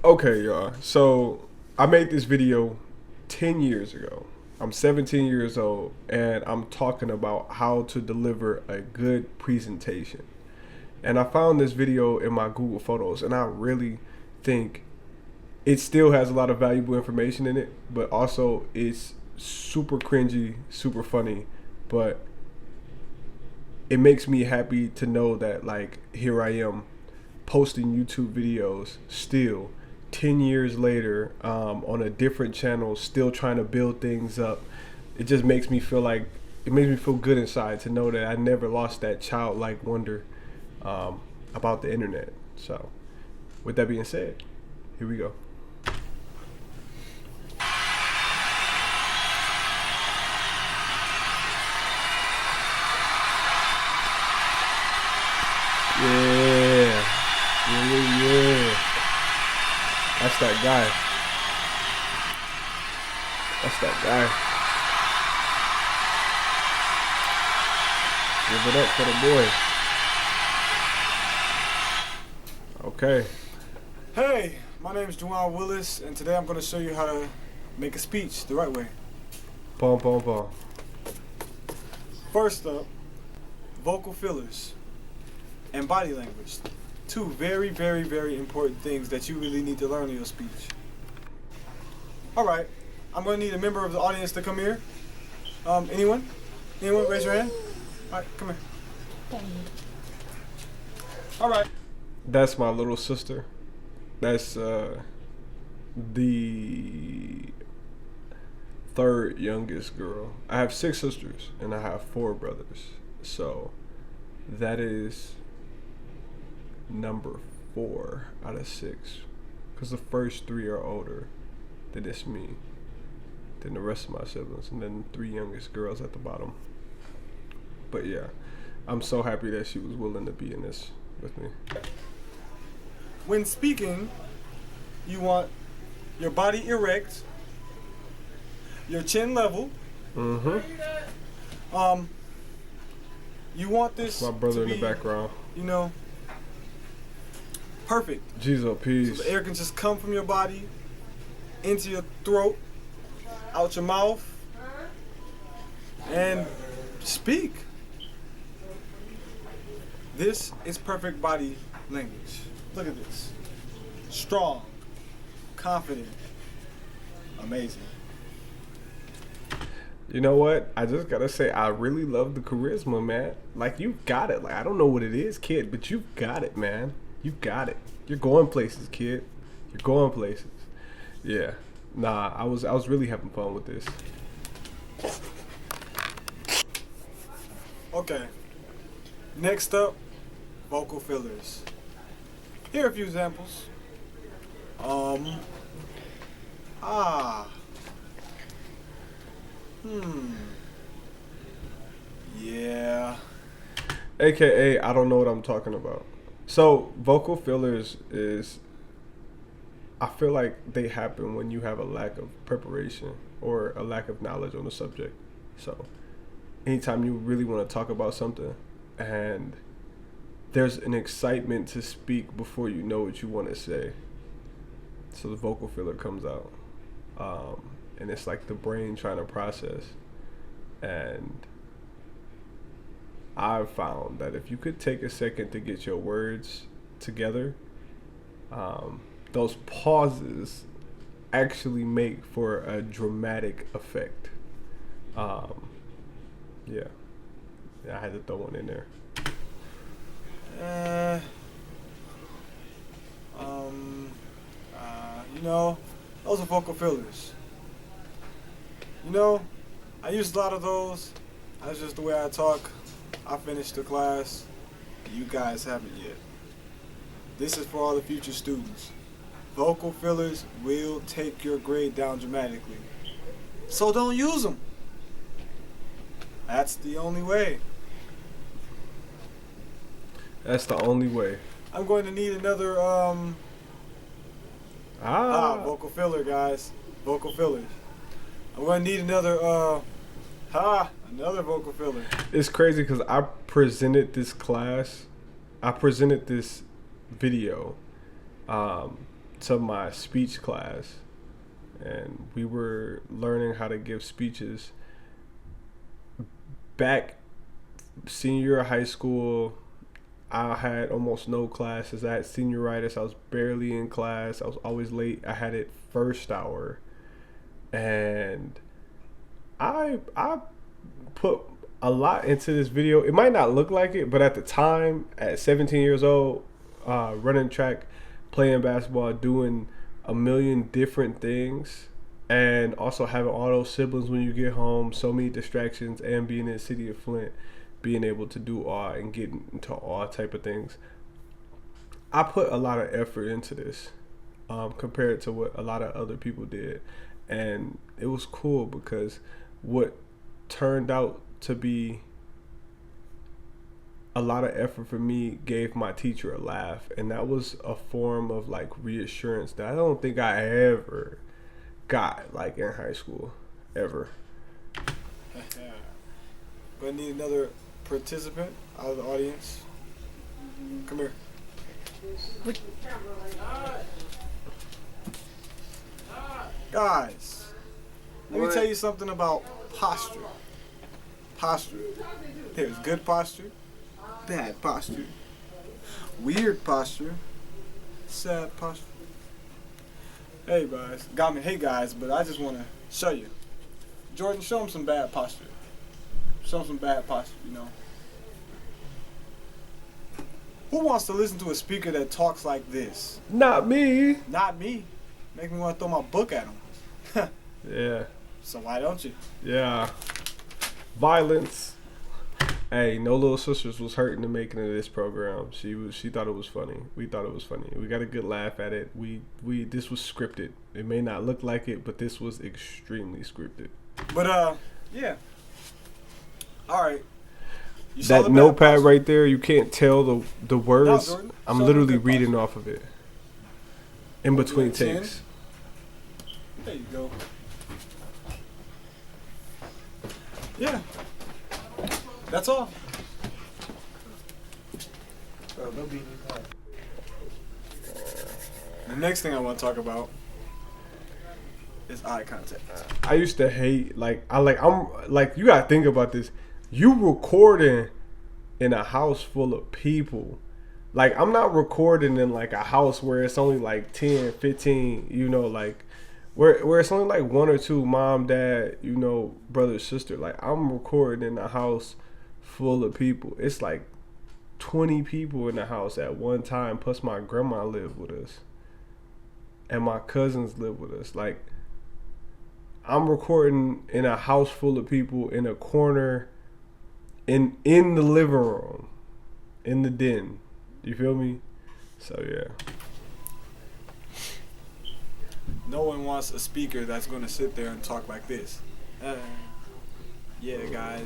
Okay, y'all. So I made this video 10 years ago. I'm 17 years old and I'm talking about how to deliver a good presentation. And I found this video in my Google Photos and I really think it still has a lot of valuable information in it, but also it's super cringy, super funny, but it makes me happy to know that like here I am posting YouTube videos still 10 years later on a different channel, still trying to build things up. It just makes me feel like it makes me feel good inside to know that I never lost that childlike wonder about the internet. So with that being said, here we go. Yeah. Yeah. That's that guy. That's that guy. Give it up for the boy. Okay. Hey, my name is Juwan Willis, and today I'm going to show you how to make a speech the right way. Boom, boom, boom. First up, vocal fillers and body language. Two very, very, very important things that you really need to learn in your speech. Alright, I'm going to need a member of the audience to come here. Anyone? Anyone? Raise your hand. Alright, come here. Alright. That's my little sister. That's the third youngest girl. I have 6 sisters and I have 4 brothers. So that is number 4 out of 6. Because the first 3 are older. Then it's me. Then the rest of my siblings. And then 3 youngest girls at the bottom. But yeah, I'm so happy that she was willing to be in this with me. When speaking, you want your body erect, your chin level. Mm-hmm. You want this My brother to in be, the background. you know, perfect. Jesus, peace. So the air can just come from your body into your throat, out your mouth, and speak. This is perfect body language. Look at this. Strong, confident, amazing. You know what? I just gotta say, I really love the charisma, man. Like, you got it. Like, I don't know what it is, kid, but you got it, man. You got it. You're going places, kid. You're going places. Yeah. Nah, I was really having fun with this. Okay. Next up, vocal fillers. Here are a few examples. Ah. Yeah. AKA, I don't know what I'm talking about. So, vocal fillers is, I feel like they happen when you have a lack of preparation or a lack of knowledge on the subject. So, anytime you really want to talk about something and there's an excitement to speak before you know what you want to say, so the vocal filler comes out. And it's like the brain trying to process. And I've found that if you could take a second to get your words together, those pauses actually make for a dramatic effect. Yeah, I had to throw one in there. Those are vocal fillers. You know, I use a lot of those. That's just the way I talk. I finished the class. You guys haven't yet. This is for all the future students. Vocal fillers will take your grade down dramatically. So don't use them. That's the only way. That's the only way. I'm going to need another vocal filler, guys. Vocal fillers. I'm going to need another another vocal filler. It's crazy because I presented this video to my speech class, and we were learning how to give speeches. Back senior year of high school, I had almost no classes. I had senioritis. I was barely in class. I was always late. I had it first hour, and I put a lot into this video. It might not look like it, but at the time, at 17 years old, running track, playing basketball, doing a million different things, and also having all those siblings when you get home, so many distractions, and being in the city of Flint, being able to do all and get into all type of things. I put a lot of effort into this compared to what a lot of other people did. And it was cool because what turned out to be a lot of effort for me gave my teacher a laugh. And that was a form of like reassurance that I don't think I ever got like in high school, ever. But I need another participant out of the audience. Come here. Guys, let me tell you something about posture. Posture. There's good posture, bad posture, weird posture, sad posture. Hey guys, but I just want to show you. Jordan, show him some bad posture. Show him some bad posture, you know. Who wants to listen to a speaker that talks like this? Not me. Not me. Make me want to throw my book at him. Yeah. So why don't you? Yeah. Violence. Hey, No Little Sisters was hurting the making of this program. She thought it was funny. We thought it was funny. We got a good laugh at it. This was scripted. It may not look like it, but this was extremely scripted. But yeah. All right. You saw That the notepad posture? right there, you can't tell the words. No, Jordan, I'm show literally the good reading posture. off of it. In between Like 10? takes. There you go. Yeah. That's all. The next thing I want to talk about is eye contact. I used to hate I'm like you gotta think about this. You recording in a house full of people. Like I'm not recording in like a house where it's only like 10, 15, you know, like where it's only like one or two, mom, dad, you know, brother, sister. Like I'm recording in a house full of people. It's like 20 people in the house at one time, plus my grandma lived with us. And my cousins live with us. Like I'm recording in a house full of people in a corner in the living room, in the den. You feel me? So yeah. No one wants a speaker that's going to sit there and talk like this. Yeah, guys,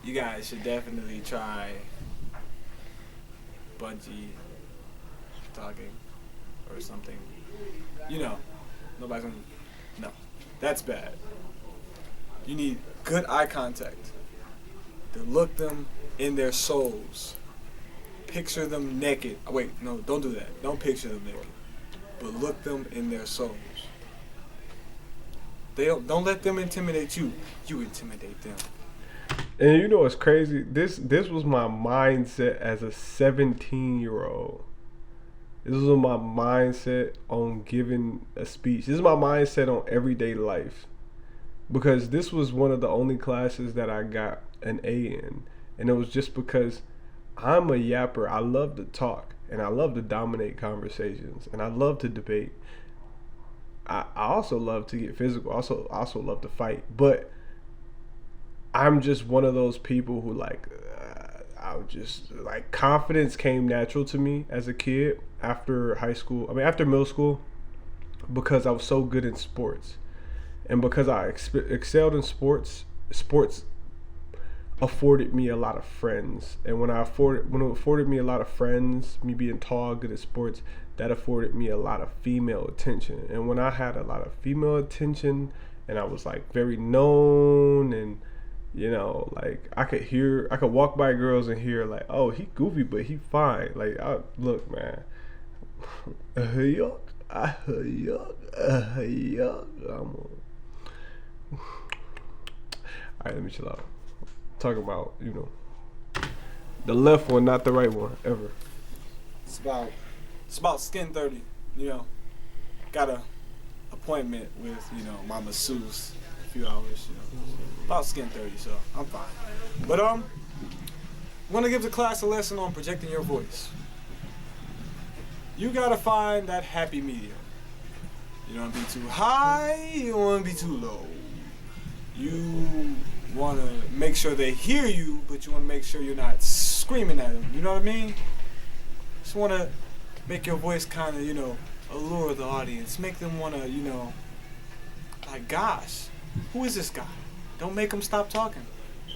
you guys should definitely try bungee talking or something. You know, nobody's going to... No, that's bad. You need good eye contact. To look them in their souls. Picture them naked. Wait, no, don't do that. Don't picture them naked. But look them in their souls. Don't let them intimidate you. You intimidate them. And you know what's crazy? This was my mindset as a 17-year-old. This was my mindset on giving a speech. This is my mindset on everyday life. Because this was one of the only classes that I got an A in. And it was just because I'm a yapper. I love to talk. And I love to dominate conversations. And I love to debate. I also love to get physical. Also love to fight. But I'm just one of those people who confidence came natural to me as a kid after after middle school, because I was so good in sports. And because I excelled in sports afforded me a lot of friends. And when it afforded me a lot of friends, me being tall, good at sports, that afforded me a lot of female attention. And when I had a lot of female attention and I was like very known, and you know, like I could walk by girls and hear like, oh, he goofy but he fine. Like look, man, Yuck. Yuck. Yuck. Alright, let me chill out. Talking about, the left one, not the right one, ever. It's about skin 30. Got a appointment with my masseuse in a few hours. About skin 30, so I'm fine. But I'm gonna give the class a lesson on projecting your voice. You gotta find that happy medium. You don't wanna be too high, you don't wanna be too low. You wanna make sure they hear you, but you wanna make sure you're not screaming at them. You know what I mean? Just wanna make your voice kind of, allure the audience. Make them wanna, like, gosh, who is this guy? Don't make him stop talking,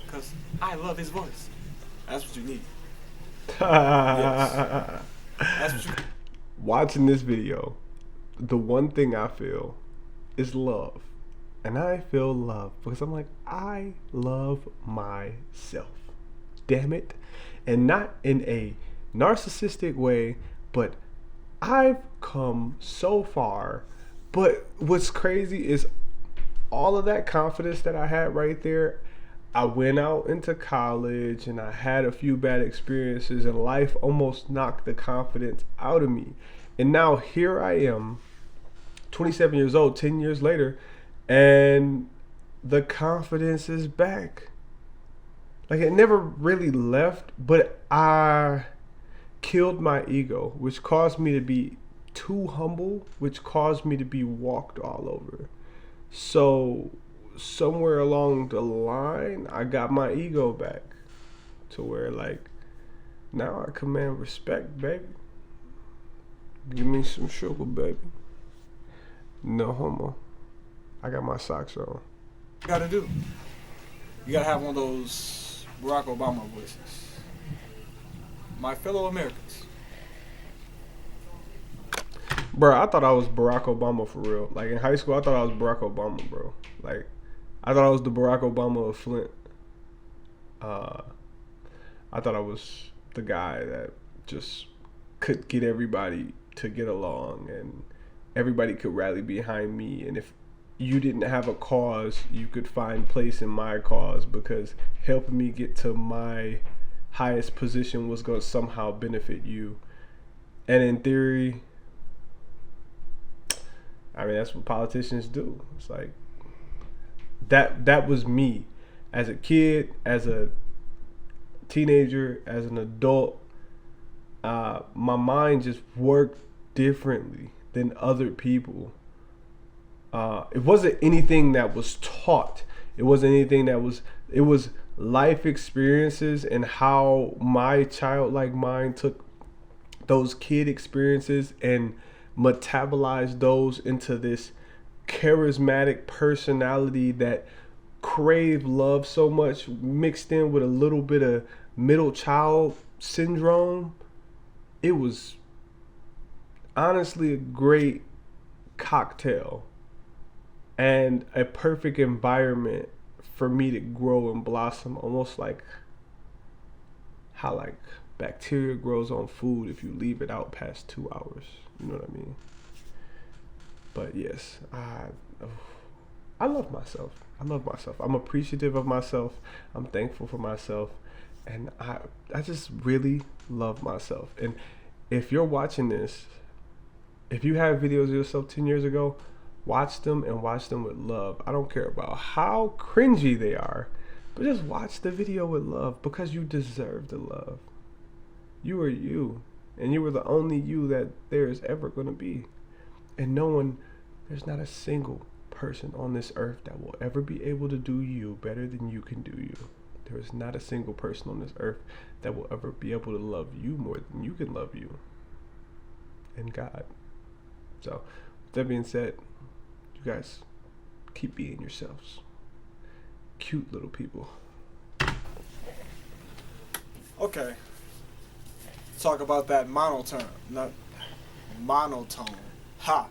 because I love his voice. That's what you need. Yes. That's what you need. Watching this video, the one thing I feel is love. And I feel love because I'm like, I love myself. Damn it. And not in a narcissistic way, but I've come so far. But what's crazy is all of that confidence that I had right there. I went out into college and I had a few bad experiences, and life almost knocked the confidence out of me. And now here I am, 27 years old, 10 years later, and the confidence is back. Like, it never really left, but I killed my ego, which caused me to be too humble, which caused me to be walked all over. So somewhere along the line, I got my ego back to where, like, now I command respect, baby. Give me some sugar, baby. No homo. I got my socks on. You gotta do. You gotta have one of those Barack Obama voices. My fellow Americans. Bro, I thought I was Barack Obama for real. Like, in high school, I thought I was Barack Obama, bro. Like, I thought I was the Barack Obama of Flint. I thought I was the guy that just could get everybody to get along, and everybody could rally behind me. And if you didn't have a cause, you could find place in my cause, because helping me get to my highest position was going to somehow benefit you. And in theory, I mean, that's what politicians do. It's like that was me as a kid, as a teenager, as an adult. My mind just worked differently than other people. It wasn't anything that was taught. It wasn't anything that was, it was life experiences, and how my childlike mind took those kid experiences and metabolized those into this charismatic personality that craved love so much, mixed in with a little bit of middle child syndrome. It was honestly a great cocktail and a perfect environment for me to grow and blossom, almost like how, like, bacteria grows on food if you leave it out past 2 hours. You know what I mean? But yes, I love myself. I love myself. I'm appreciative of myself. I'm thankful for myself. And I just really love myself. And if you're watching this, if you have videos of yourself 10 years ago, watch them, and watch them with love. I don't care about how cringy they are, but just watch the video with love, because you deserve the love. You are you, and you are the only you that there is ever going to be. And there's not a single person on this earth that will ever be able to do you better than you can do you. There is not a single person on this earth that will ever be able to love you more than you can love you. And God. So, with that being said, you guys keep being yourselves. Cute little people. Okay. Talk about that monotone. Ha.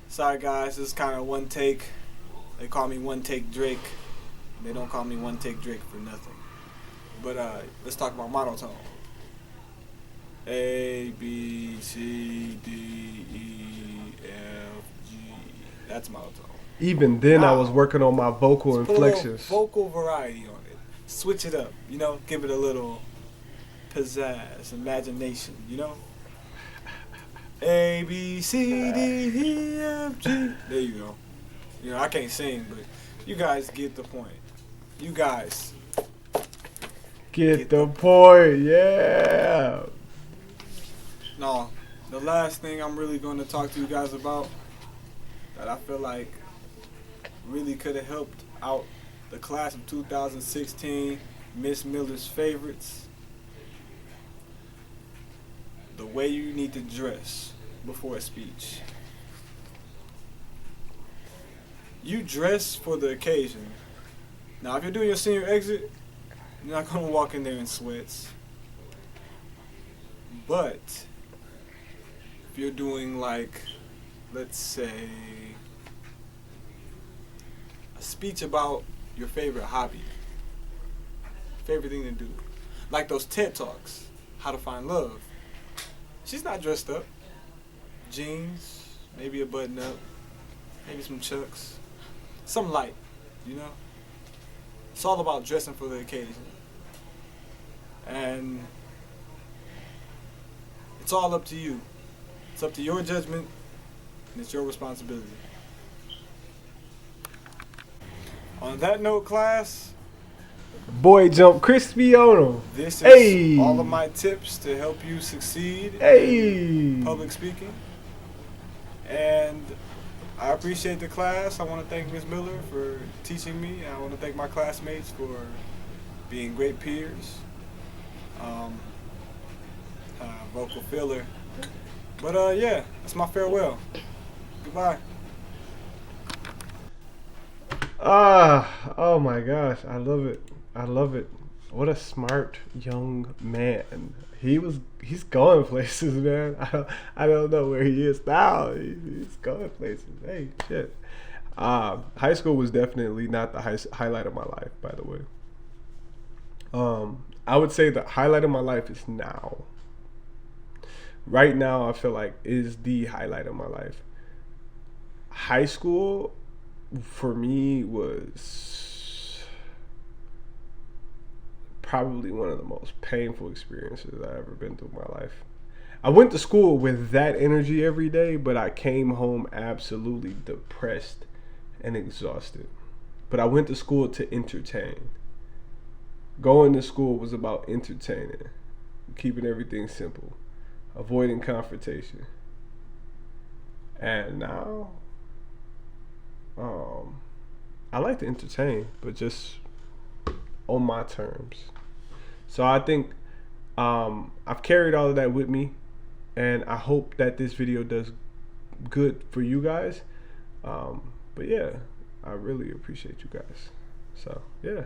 Sorry guys, this is kind of one take. They call me One Take Drake. They don't call me One Take Drake for nothing. But let's talk about monotone. A, B, C, D, E, F, G. That's monotone. Even then, I was Now, working on my vocal let's put a little inflections. vocal variety on it. Switch it up, give it a little pizzazz, imagination, A, B, C, D, E, F, G. There you go. I can't sing, but you guys get the point. You guys Get the point, yeah. No, the last thing I'm really going to talk to you guys about that I feel like really could have helped out the class of 2016, Miss Miller's favorites. The way you need to dress before a speech. You dress for the occasion. Now, if you're doing your senior exit, you're not going to walk in there in sweats. But if you're doing, like, let's say, a speech about your favorite hobby, favorite thing to do, like those TED Talks, how to find love. She's not dressed up. Jeans, maybe a button up, maybe some chucks, some light, It's all about dressing for the occasion. And it's all up to you. It's up to your judgment, and it's your responsibility. On that note, class, Boy, jump crispy on him. this is Hey. all of my tips to help you succeed Hey. in public speaking. And I appreciate the class. I want to thank Ms. Miller for teaching me. I want to thank my classmates for being great peers. Vocal filler. But yeah, that's my farewell. Goodbye. Oh my gosh, I love it. I love it. What a smart young man. He's going places, man. I don't know where he is now. He's going places. Hey, shit. High school was definitely not the highlight of my life, by the way. I would say the highlight of my life is now. Right now, I feel like is the highlight of my life. High school, for me, was probably one of the most painful experiences I've ever been through in my life. I went to school with that energy every day, but I came home absolutely depressed and exhausted. But I went to school to entertain. Going to school was about entertaining, keeping everything simple, avoiding confrontation. And now, I like to entertain, but just on my terms. So I think I've carried all of that with me, and I hope that this video does good for you guys. But yeah, I really appreciate you guys. So yeah.